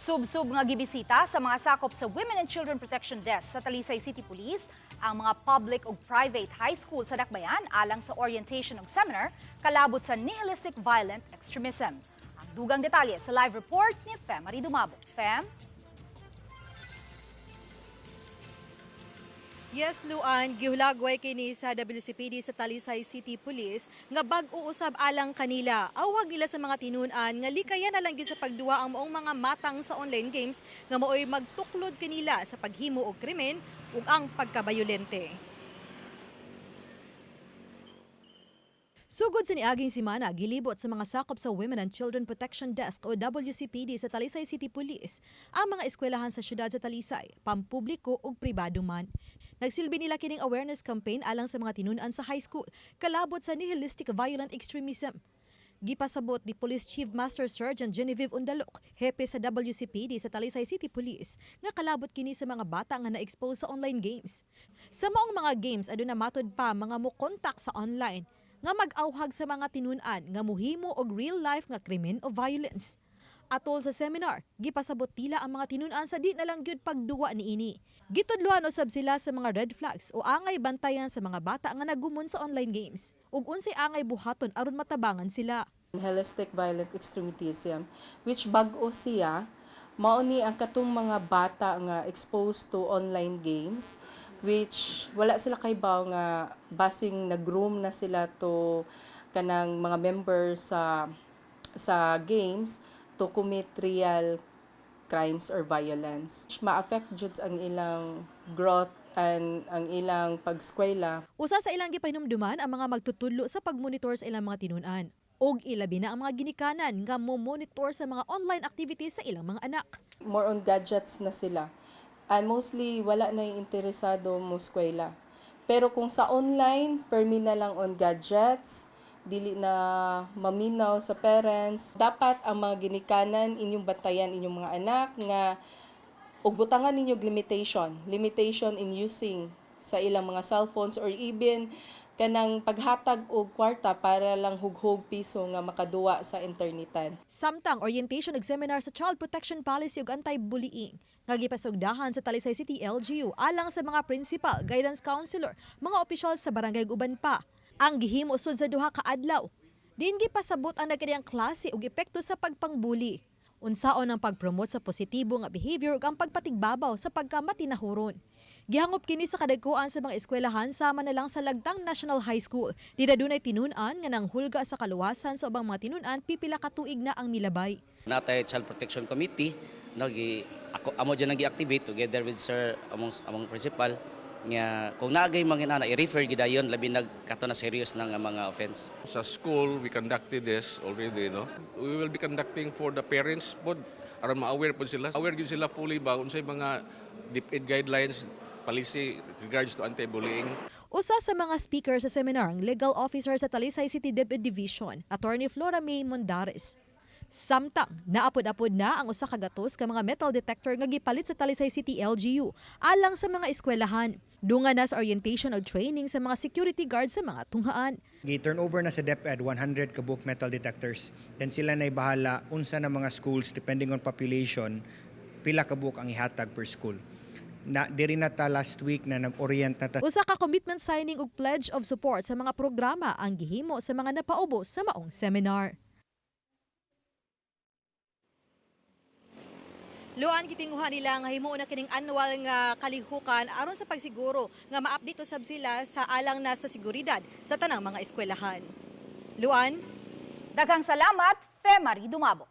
Sub-sub nga gibisita sa mga sakop sa Women and Children Protection Desk sa Talisay City Police ang mga public ug private high school sa Dakbayan alang sa orientation ug seminar kalabot sa nihilistic violent extremism. Ang dugang detalye sa live report ni Fem Marie Dumabo. Fem? Yes, Luan, gihulagway kini sa WCPD sa Talisay City Police nga bag-uusab alang kanila. Awag nila sa mga tinunan nga likayan na lang gyud sa pagduwa ang maong mga matang sa online games nga maoy magtuklod kanila sa paghimo og krimen ug ang pagkabayolente. Sugod sa niaging simana, gilibot sa mga sakop sa Women and Children Protection Desk o WCPD sa Talisay City Police ang mga eskwelahan sa syudad sa Talisay, pampubliko ug pribado man. Nagsilbi nila kining awareness campaign alang sa mga tinunan sa high school, kalabot sa nihilistic violent extremism. Gipasabot ni Police Chief Master Sergeant Genevieve Undalok, hepe sa WCPD sa Talisay City Police, nga kalabot kini sa mga bata nga na-expose sa online games. Sa maong mga games, aduna matod pa mga mo-contact sa online, nga mag-awhag sa mga tinunan nga muhimo og real life nga krimen o violence. Atol sa seminar, gipasabot tila ang mga tinunan sa di na lang gyud pagduwa niini. Gitudloan usab sila sa mga red flags o angay bantayan sa mga bata nga nagumon sa online games ug unsay angay buhaton aron matabangan sila. Holistic violent extremism, which bag-o siya, mao ni ang katong mga bata nga exposed to online games, which wala sila kaybaw nga basing nag-groom na sila to kanang mga members sa games to commit real crimes or violence. Ma-affect jud ang ilang growth and ang ilang pag-eskwela. Usa sa ilang gipahinumduman ang mga magtutudlo sa pagmonitor sa ilang mga tinunan. Og ilabi na ang mga ginikanan nga mo-monitor sa mga online activities sa ilang mga anak. More on gadgets na sila. And mostly, wala na yung interesado mo eskwela. Pero kung sa online, permi na lang on gadgets, dili na maminaw sa parents. Dapat ang mga ginikanan, inyong bantayan inyong mga anak, nga ug butangan ninyo limitation in using sa ilang mga cellphones or even kanang paghatag og kwarta para lang hughog piso nga makaduwa sa internetan. Samtang orientation ug seminar sa Child Protection Policy ug Anti-Bullying nga gipasugdahan sa Talisay City LGU alang sa mga principal, guidance counselor, mga opisyal sa barangay ug uban pa. Ang gihimo sud sa duha ka adlaw. Din gipasabot ang nagkadiyang klase ug epekto sa pagpangbuli. Unsaon ang pagpromote sa positibo nga behavior ug ang pagpatigbabaw sa pagkamati-nahuron. Gihangop kini sa kadagkuan sa mga eskwelahan sama na lang sa Lagtang National High School. Di na dunay tinunan nga nanghulga sa kaluwasan sa ubang mga tinunan pipila ka tuig na ang milabay. Natay Child Protection Committee amo dyan nag-activate together with sir among principal nga kung naagay mga i-refer gidayon labi nagkato na serious ng mga offense. Sa school, we conducted this already, no? We will be conducting for the parents po, aron ma-aware po sila. Aware din sila fully ba unsay mga DepEd guidelines, policy with regards to anti-bullying. Usa sa mga speaker sa seminar ang legal officer sa Talisay City DepEd Division, Attorney Flora May Mondares. Samtang naapod-apod na ang usa ka gatos ka mga metal detector nga gipalit sa Talisay City LGU alang sa mga eskwelahan. Dunga na sa orientation o training sa mga security guards sa mga tunghaan. Gi-turnover na sa DepEd 100 ka book metal detectors. Then sila na ibahala unsa na mga schools depending on population pila ka book ang ihatag per school. Diri na ta last week na nag-orient na ta. Usa ka commitment signing ug pledge of support sa mga programa ang gihimo sa mga napaubos sa maong seminar. Luan gitinguhan nila nga himuon na kining annual nga kalihukan aron sa pagsiguro nga ma-update usab sila sa alang na sa seguridad sa tanang mga eskwelahan. Luan, Daghang salamat, Fem Marie Dumabo.